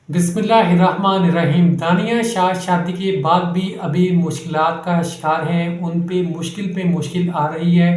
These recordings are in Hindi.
बिस्मिल्लाहिर्रहमानिर्रहीम। दानिया शाह शादी के बाद भी अभी मुश्किलात का शिकार हैं। उन पे मुश्किल आ रही है।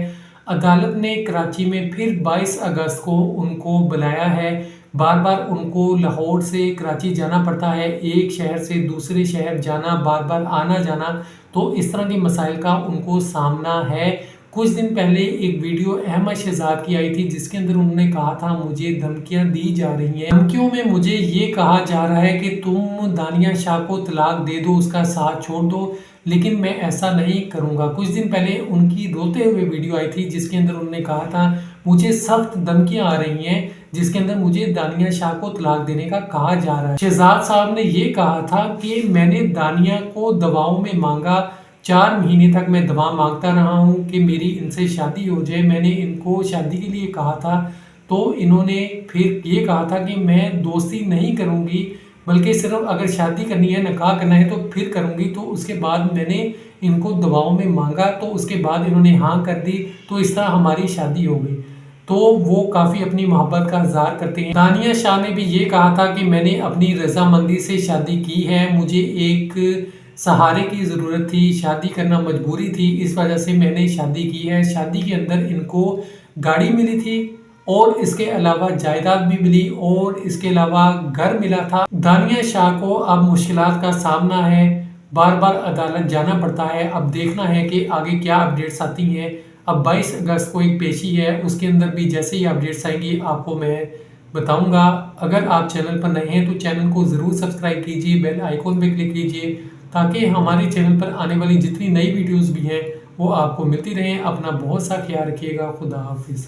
अदालत ने कराची में फिर 22 अगस्त को उनको बुलाया है। बार बार उनको लाहौर से कराची जाना पड़ता है, एक शहर से दूसरे शहर जाना, बार बार आना जाना, तो इस तरह के मसाइल का उनको सामना है। कुछ दिन पहले एक वीडियो अहमद शहजाद की आई थी जिसके अंदर उन्होंने कहा था मुझे धमकियां दी जा रही हैं, धमकियों में मुझे ये कहा जा रहा है कि तुम दानिया शाह को तलाक दे दो, उसका साथ छोड़ दो, लेकिन मैं ऐसा नहीं करूंगा। कुछ दिन पहले उनकी रोते हुए वीडियो आई थी जिसके अंदर उन्होंने कहा था मुझे सख्त धमकियां आ रही हैं, जिसके अंदर मुझे दानिया शाह को तलाक देने का कहा जा रहा है। शहजाद साहब ने ये कहा था कि मैंने दानिया को दवाओं में मांगा, 4 महीने तक मैं दवा मांगता रहा हूँ कि मेरी इनसे शादी हो जाए। मैंने इनको शादी के लिए कहा था तो इन्होंने फिर ये कहा था कि मैं दोस्ती नहीं करूँगी, बल्कि सिर्फ अगर शादी करनी है, निकाह करना है तो फिर करूँगी। तो उसके बाद मैंने इनको दवाओं में मांगा तो उसके बाद इन्होंने हाँ कर दी, तो इस तरह हमारी शादी हो गई। तो वो काफ़ी अपनी मोहब्बत का इज़हार करते हैं। दानिया शाह ने भी ये कहा था कि मैंने अपनी रजामंदी से शादी की है, मुझे एक सहारे की ज़रूरत थी, शादी करना मजबूरी थी, इस वजह से मैंने शादी की है। शादी के अंदर इनको गाड़ी मिली थी और इसके अलावा जायदाद भी मिली और इसके अलावा घर मिला था। दानिया शाह को अब मुश्किलात का सामना है, बार बार अदालत जाना पड़ता है। अब देखना है कि आगे क्या अपडेट्स आती हैं। अब 22 अगस्त को एक पेशी है, उसके अंदर भी जैसे ही अपडेट्स आएंगी आपको मैं बताऊंगा। अगर आप चैनल पर नए हैं तो चैनल को ज़रूर सब्सक्राइब कीजिए, बेल आइकॉन पे क्लिक कीजिए ताकि हमारे चैनल पर आने वाली जितनी नई वीडियोस भी हैं वो आपको मिलती रहें। अपना बहुत सा ख्याल रखिएगा। खुदा हाफिज़।